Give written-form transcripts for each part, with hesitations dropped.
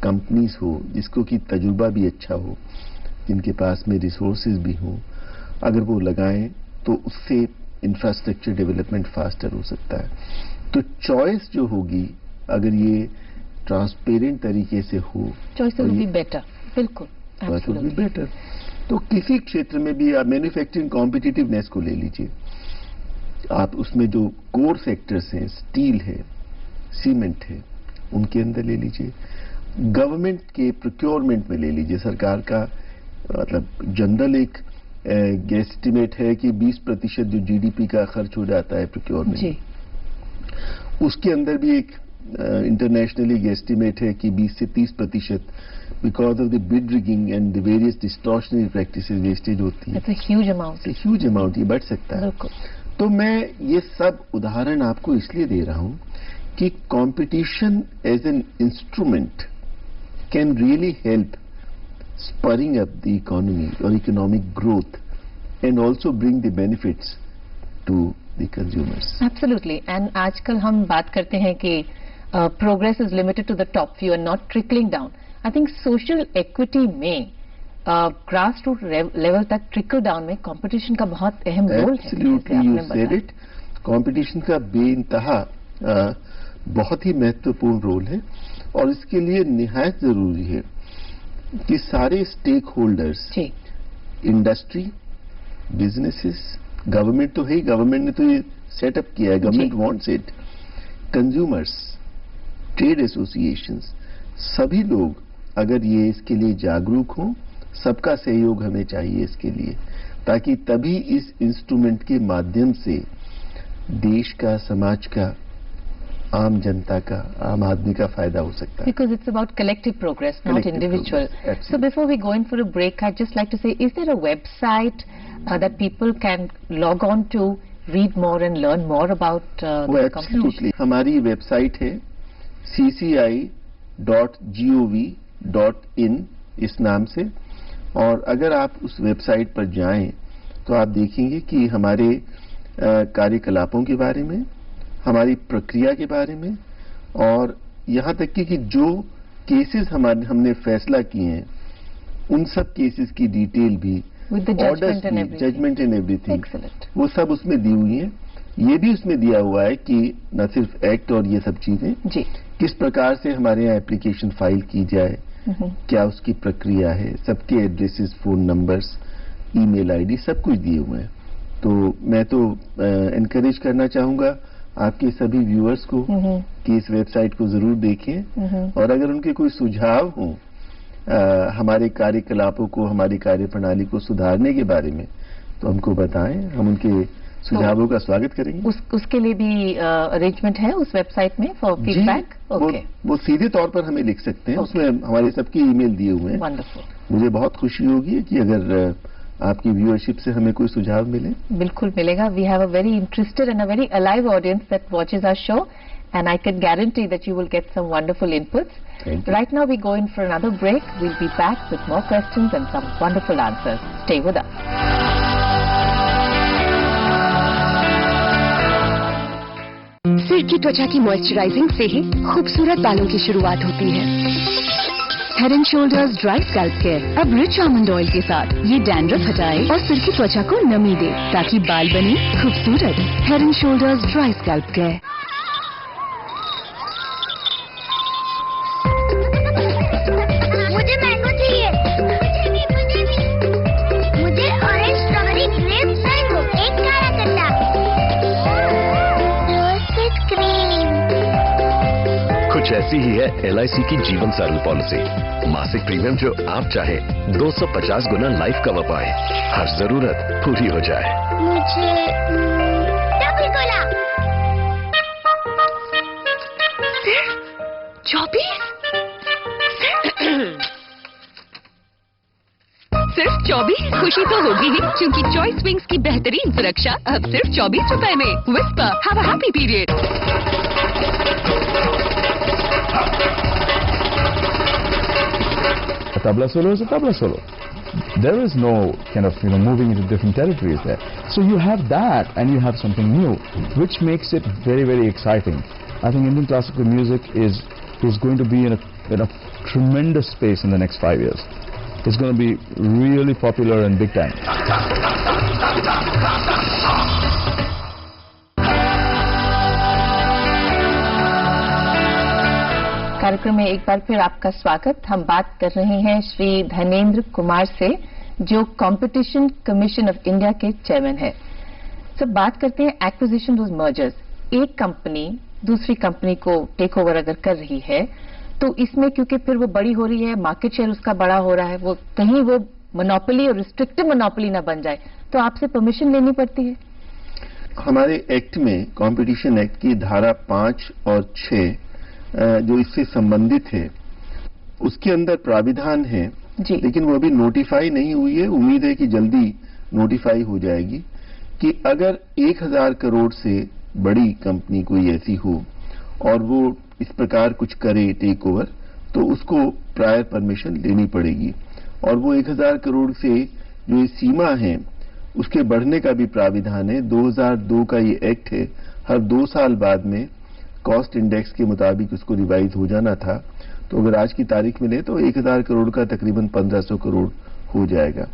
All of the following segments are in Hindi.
कंपनीज हो जिसको कि तजुर्बा भी अच्छा हो, जिनके पास में रिसोर्सेज भी हों, अगर वो लगाएं तो उससे इंफ्रास्ट्रक्चर डेवलपमेंट फास्टर हो सकता है। तो चॉइस जो होगी अगर ये ट्रांसपेरेंट तरीके से हो, चॉइस विल बी बेटर। बिल्कुल, चॉइस विल बी बेटर। तो किसी क्षेत्र में भी आप मैन्युफैक्चरिंग कॉम्पिटिटिवनेस को ले लीजिए, आप उसमें जो कोर सेक्टर्स हैं, स्टील है, सीमेंट है, उनके अंदर ले लीजिए, गवर्नमेंट के प्रोक्योरमेंट में ले लीजिए। सरकार का मतलब जनरल एक एस्टिमेट है कि 20% जो जीडीपी का खर्च हो जाता है प्रोक्योरमेंट में, उसके अंदर भी एक इंटरनेशनली एस्टिमेट है कि 20 से 30% because of the bid rigging and the various distortionary practices wastage होती है। ह्यूज अमाउंट, ह्यूज अमाउंट, ये बढ़ सकता है। तो मैं ये सब उदाहरण आपको इसलिए दे रहा हूं कि competition as an instrument can really help spurring up the economy or economic growth and also bring the benefits to the consumers. Absolutely. And आजकल हम बात करते हैं कि progress is limited to the top few and not trickling down. I think social equity में grassroots level तक trickle down में competition का बहुत अहम रोल है। Absolutely, you said it. Competition का बेइंतहा बहुत ही महत्वपूर्ण रोल है और इसके लिए निहायत जरूरी है कि सारे stakeholders, industry, businesses, government तो है ही, गवर्नमेंट ने तो ये सेटअप किया है, government wants it, consumers, trade associations, सभी लोग अगर ये इसके लिए जागरूक हों, सबका सहयोग हमें चाहिए इसके लिए, ताकि तभी इस इंस्ट्रूमेंट के माध्यम से देश का, समाज का, आम जनता का, आम आदमी का फायदा हो सकता है। Because it's about collective progress, not individual. So before we go in for a break, I'd just like to say, is there a website that people can log on to, read more and learn more about the competition? Absolutely. हमारी वेबसाइट है cci.gov.in इस नाम से, और अगर आप उस वेबसाइट पर जाएं तो आप देखेंगे कि हमारे कार्यकलापों के बारे में, हमारी प्रक्रिया के बारे में, और यहाँ तक कि जो केसेस हमने फैसला किए हैं उन सब केसेस की डिटेल भी, जजमेंट एंड एवरीथिंग, वो सब उसमें दी हुई है। ये भी उसमें दिया हुआ है कि न सिर्फ एक्ट और ये सब चीजें, किस प्रकार से हमारे यहाँ एप्लीकेशन फाइल की जाए, क्या उसकी प्रक्रिया है, सबके addresses, phone numbers, email ID, सब कुछ दिए हुए हैं। तो मैं तो एनकरेज करना चाहूंगा आपके सभी व्यूअर्स को कि इस वेबसाइट को जरूर देखें, और अगर उनके कोई सुझाव हो हमारे कार्यकलापों को, हमारी कार्यप्रणाली को सुधारने के बारे में, तो हमको बताएं, हम उनके सुझावों का स्वागत करेंगे। उसके लिए भी अरेंजमेंट है उस वेबसाइट में फॉर फीडबैक? वो सीधे तौर पर हमें लिख सकते हैं, उसमें हमारे सबके ईमेल दिए हुए हैं। वंडरफुल। मुझे बहुत खुशी होगी कि अगर आपकी व्यूअरशिप से हमें कोई सुझाव मिले। बिल्कुल मिलेगा। We have a very interested and a very alive audience that watches our show, and I can guarantee that you will get some wonderful inputs. Right now we go in for another break. We'll be back with more questions and some wonderful answers. Stay with us. सिर की त्वचा की मॉइस्चराइजिंग से ही खूबसूरत बालों की शुरुआत होती है। Head and shoulders dry scalp care अब रिच आमंड ऑयल के साथ ये डैंड्रफ हटाए और सिर की त्वचा को नमी दे ताकि बाल बने खूबसूरत। Head and shoulders dry scalp care. मुझे मैंगो चाहिए। मुझे ऑरेंज, स्ट्रॉबेरी, ग्रेप, मैंगो, एक काला कट्टा, रोस्टेड क्रीम। कुछ ऐसी ही है LIC की जीवन सारणी पॉलिसी। मासिक प्रीमियम जो आप चाहे 250 गुना लाइफ कवर पाए, हर जरूरत पूरी हो जाए। मुझे डबल कोला। सिर्फ 24? सिर्फ 24? खुशी तो होगी ही, क्योंकि चॉइस विंग्स की बेहतरीन सुरक्षा अब सिर्फ 24 रुपए में। Whisper, have a happy period. A tabla solo is a tabla solo. There is no kind of moving into different territories there. So you have that, and you have something new, which makes it very, very exciting. I think Indian classical music is going to be in a tremendous space in the next 5 years. It's going to be really popular and big time. कार्यक्रम में एक बार फिर आपका स्वागत। हम बात कर रहे हैं श्री धनेंद्र कुमार से, जो कंपटीशन कमीशन ऑफ इंडिया के चेयरमैन है। सब बात करते हैं एक्विजिशन और मर्जर्स। एक कंपनी दूसरी कंपनी को टेक ओवर अगर कर रही है तो इसमें क्योंकि फिर वो बड़ी हो रही है, मार्केट शेयर उसका बड़ा हो रहा है, वो कहीं वो मोनोपोली और रिस्ट्रिक्टिव मोनोपोली ना बन जाए, तो आपसे परमिशन लेनी पड़ती है। हमारे एक्ट में, कंपटीशन एक्ट की धारा 5 और 6 जो इससे संबंधित है, उसके अंदर प्राविधान है जी। लेकिन वो अभी नोटिफाई नहीं हुई है। उम्मीद है कि जल्दी नोटिफाई हो जाएगी कि अगर 1000 करोड़ से बड़ी कंपनी कोई ऐसी हो और वो इस प्रकार कुछ करे टेक ओवर, तो उसको प्रायर परमिशन लेनी पड़ेगी। और वो 1000 करोड़ से जो ये सीमा है उसके बढ़ने का भी प्राविधान है। 2002 का ये एक्ट है, हर 2 साल बाद में कॉस्ट इंडेक्स के मुताबिक उसको रिवाइज हो जाना था। तो अगर आज की तारीख में ले तो 1000 करोड़ का तकरीबन 1500 करोड़ हो जाएगा।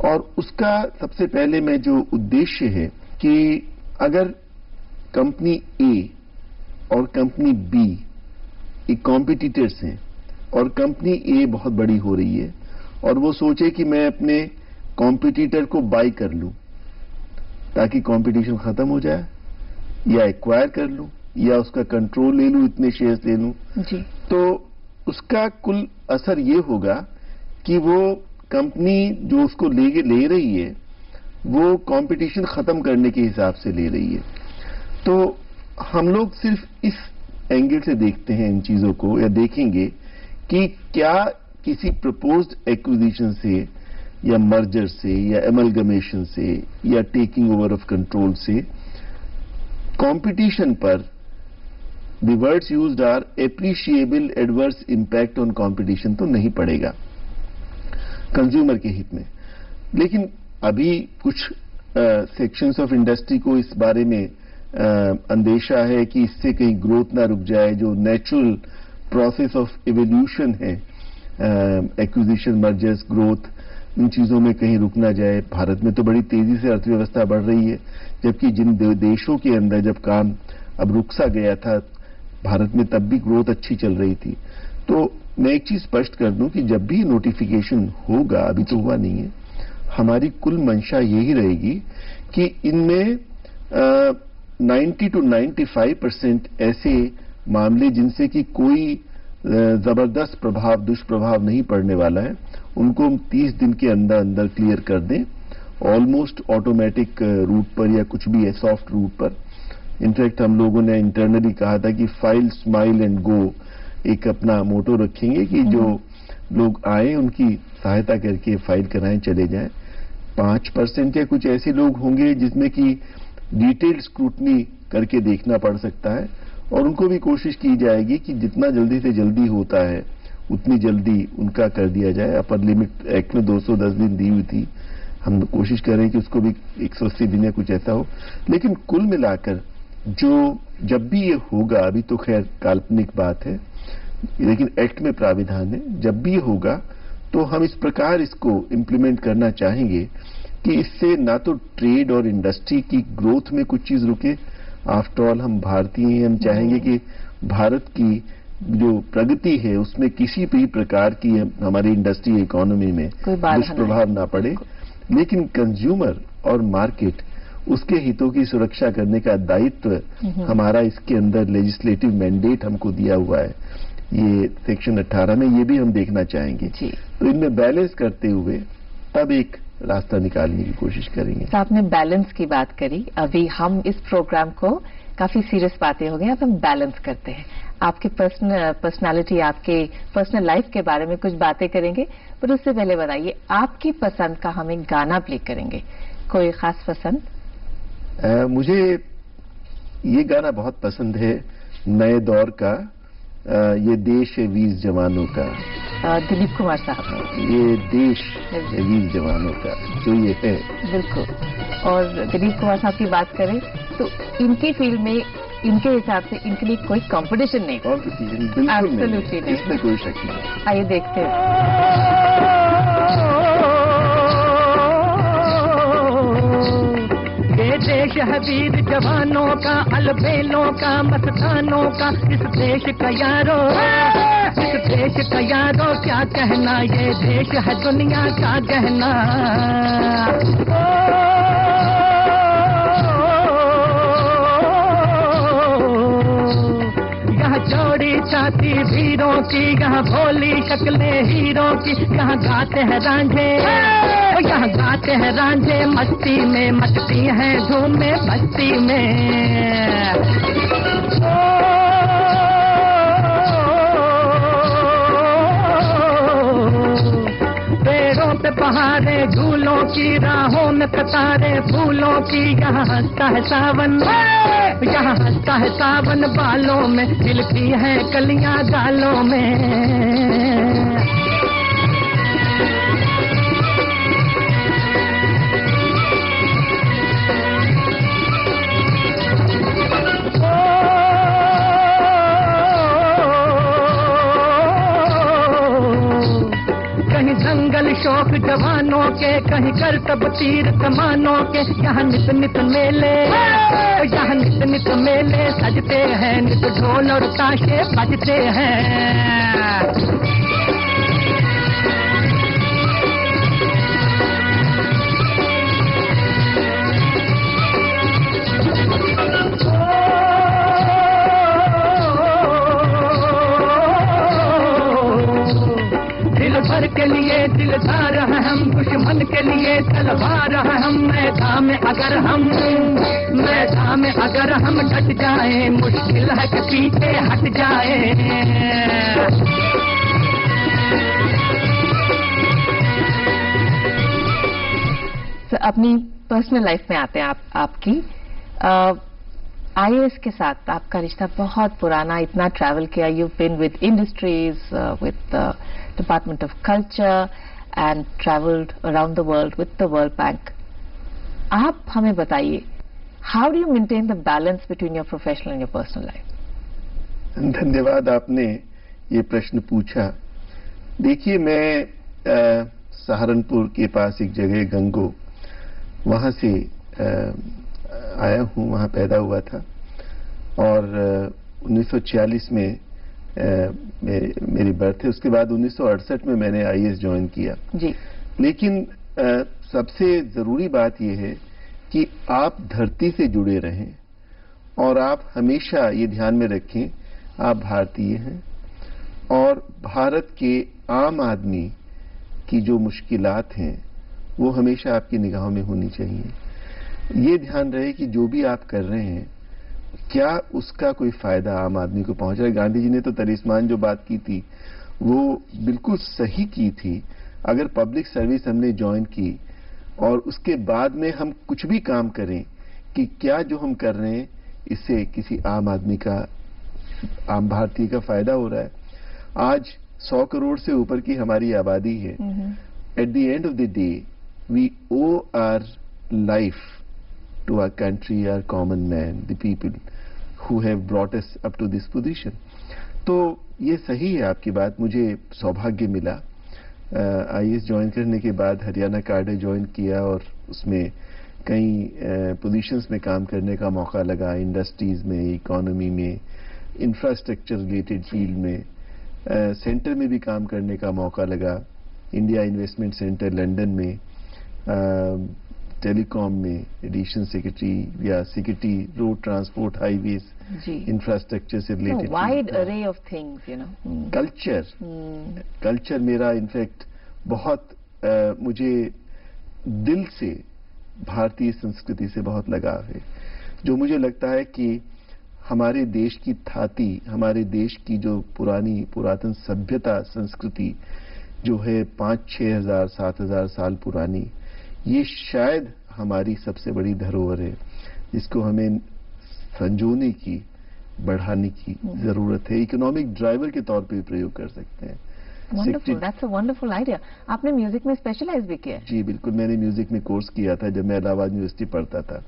और उसका सबसे पहले में जो उद्देश्य है कि अगर कंपनी ए और कंपनी बी एक कॉम्पिटिटर्स हैं और कंपनी ए बहुत बड़ी हो रही है और वो सोचे कि मैं अपने कॉम्पिटिटर को बाय कर लूं ताकि कंपटीशन खत्म हो जाए, या एक्वायर कर लूं, या उसका कंट्रोल ले लूं, इतने शेयर्स ले लूं जी, तो उसका कुल असर ये होगा कि वो कंपनी जो उसको ले रही है वो कंपटीशन खत्म करने के हिसाब से ले रही है। तो हम लोग सिर्फ इस एंगल से देखते हैं इन चीजों को, या देखेंगे कि क्या किसी प्रपोज्ड एक्विजिशन से या मर्जर से या एमलगमेशन से या टेकिंग ओवर ऑफ कंट्रोल से कंपटीशन पर the words used are appreciable adverse impact on competition तो नहीं पड़ेगा कंज्यूमर के हित में। लेकिन अभी कुछ सेक्शंस ऑफ इंडस्ट्री को इस बारे में अंदेशा है कि इससे कहीं ग्रोथ ना रुक जाए। जो नेचुरल प्रोसेस ऑफ इवोल्यूशन है, एक्विजिशन, मर्जर्स, ग्रोथ, इन चीजों में कहीं रुक ना जाए। भारत में तो बड़ी तेजी से अर्थव्यवस्था बढ़ रही है, जबकि जिन देशों के अंदर जब काम अब रुक सा गया था, भारत में तब भी ग्रोथ अच्छी चल रही थी। तो मैं एक चीज स्पष्ट कर दूं कि जब भी नोटिफिकेशन होगा, अभी तो हुआ नहीं है, हमारी कुल मंशा यही रहेगी कि इनमें 90 to 95% ऐसे मामले जिनसे कि कोई जबरदस्त प्रभाव, दुष्प्रभाव नहीं पड़ने वाला है, उनको 30 दिन के अंदर अंदर क्लियर कर दें, ऑलमोस्ट ऑटोमेटिक रूट पर या कुछ भी है सॉफ्ट रूट पर। इनफैक्ट हम लोगों ने इंटरनली कहा था कि फाइल, स्माइल एंड गो एक अपना मोटो रखेंगे कि जो लोग आए उनकी सहायता करके फाइल कराएं, चले जाएं। 5% या कुछ ऐसे लोग होंगे जिसमें कि डिटेल्ड स्क्रूटनी करके देखना पड़ सकता है, और उनको भी कोशिश की जाएगी कि जितना जल्दी से जल्दी होता है उतनी जल्दी उनका कर दिया जाए। अपर लिमिट एक्ट में 210 दिन दी हुई थी, हम कोशिश करें कि उसको भी 180 दिन या कुछ ऐसा हो। लेकिन कुल मिलाकर जो जब भी ये होगा, अभी तो खैर काल्पनिक बात है, लेकिन एक्ट में प्राविधान है, जब भी ये होगा तो हम इस प्रकार इसको इम्प्लीमेंट करना चाहेंगे कि इससे ना तो ट्रेड और इंडस्ट्री की ग्रोथ में कुछ चीज रुके। आफ्टर ऑल हम भारतीय हैं, हम चाहेंगे कि भारत की जो प्रगति है उसमें किसी भी प्रकार की हमारी इंडस्ट्री इकोनॉमी में दुष्प्रभाव ना पड़े। लेकिन कंज्यूमर और मार्केट, उसके हितों की सुरक्षा करने का दायित्व हमारा इसके अंदर लेजिस्लेटिव मैंडेट हमको दिया हुआ है, ये सेक्शन 18 में, ये भी हम देखना चाहेंगे। तो इनमें बैलेंस करते हुए तब एक रास्ता निकालने की कोशिश करेंगे। तो आपने बैलेंस की बात करी, अभी हम इस प्रोग्राम को काफी सीरियस बातें हो गई, अब हम बैलेंस करते हैं। आपके पर्सनालिटी, आपके पर्सनल लाइफ के बारे में कुछ बातें करेंगे, पर उससे पहले बताइए आपकी पसंद का हम एक गाना प्ले करेंगे, कोई खास पसंद? मुझे ये गाना बहुत पसंद है, नए दौर का, ये देश है वीर जवानों का। दिलीप कुमार साहब, ये देश है वीर जवानों का, जो ये है। बिल्कुल। और दिलीप कुमार साहब की बात करें तो इनकी फिल्म में इनके हिसाब से इनके लिए कोई कंपटीशन नहीं। कॉम्पिटिशन बिल्कुल Absolutely नहीं। इसमें कोई शक नहीं। आइए देखते हैं। ये देश है वीर जवानों का, अलबेलों का, मस्तानों का, इस देश का यारो, इस देश का यारो क्या कहना, ये देश है दुनिया का गहना। यहाँ चौड़ी छाती वीरों की, यहाँ भोली शक्लें हीरों की, यहाँ गाते हैं रांझे, यहाँ गाते हैं रांझे, मस्ती में मचती हैं धूमें बस्ती में। पेड़ों पे पहाड़े झूलों की, राहों में कतारे फूलों की, यहाँ हंसता है सावन, यहाँ हंसता है सावन, बालों में खिलती हैं कलियां गालों में। कहीं जंगल शौक जवानों के, कहीं करतब तीर कमानों के, यहाँ नित नित मेले, यहाँ नित नित मेले सजते हैं, नित ढोल और ताशे बजते हैं। दिल भर के लिए दिलदार है हम, दुश्मन के लिए तलवार है हम, मैदान में अगर हम डट जाए, मुश्किल है कि पीछे हट जाए। अपनी पर्सनल लाइफ में आते हैं आपकी IAS के साथ आपका रिश्ता बहुत पुराना, इतना ट्रैवल किया, you been with industries, with department of culture and travelled around the world with the World Bank. आप हमें बताइए, how do you maintain the balance between your professional and your personal life? धन्यवाद, आपने ये प्रश्न पूछा। देखिए, मैं सहारनपुर के पास एक जगह गंगो, वहां से आया हूँ, वहाँ पैदा हुआ था और 1946 में मेरी बर्थ है। उसके बाद 1968 में मैंने IAS ज्वाइन किया जी। लेकिन सबसे जरूरी बात यह है कि आप धरती से जुड़े रहें और आप हमेशा ये ध्यान में रखें आप भारतीय हैं और भारत के आम आदमी की जो मुश्किलात हैं वो हमेशा आपकी निगाहों में होनी चाहिए। ये ध्यान रहे कि जो भी आप कर रहे हैं क्या उसका कोई फायदा आम आदमी को पहुंच रहा है। गांधी जी ने तो तलिस्मान जो बात की थी वो बिल्कुल सही की थी। अगर पब्लिक सर्विस हमने ज्वाइन की और उसके बाद में हम कुछ भी काम करें कि क्या जो हम कर रहे हैं इससे किसी आम आदमी का, आम भारतीय का फायदा हो रहा है। आज 100 करोड़ से ऊपर की हमारी आबादी है। At the end of the day we owe our life to our country, our common man, the people who have brought us up to this position. तो ये सही है आपकी बात। मुझे सौभाग्य मिला IAS ज्वाइन करने के बाद, हरियाणा कार्ड ज्वाइन किया और उसमें कई पोजीशंस में काम करने का मौका लगा, इंडस्ट्रीज में, इकोनॉमी में, इंफ्रास्ट्रक्चर रिलेटेड फील्ड में, सेंटर में भी काम करने का मौका लगा, इंडिया इन्वेस्टमेंट सेंटर लंदन में, टेलीकॉम में एडिशन सेक्रेटरी या secretary road transport highways infrastructure से रिलेटेड, वाइड अरे of things, you know. Culture मेरा इनफैक्ट बहुत मुझे दिल से भारतीय संस्कृति से बहुत लगाव है, जो मुझे लगता है कि हमारे देश की थाती, हमारे देश की जो पुरातन सभ्यता संस्कृति जो है 5-6 हजार 7 हजार साल पुरानी, ये शायद हमारी सबसे बड़ी धरोहर है जिसको हमें संजोने की, बढ़ाने की जरूरत है। इकोनॉमिक ड्राइवर के तौर पे भी प्रयोग कर सकते हैं। Wonderful, that's a wonderful idea. आपने म्यूजिक में स्पेशलाइज भी किया है? जी बिल्कुल, मैंने म्यूजिक में कोर्स किया था जब मैं इलाहाबाद यूनिवर्सिटी पढ़ता था।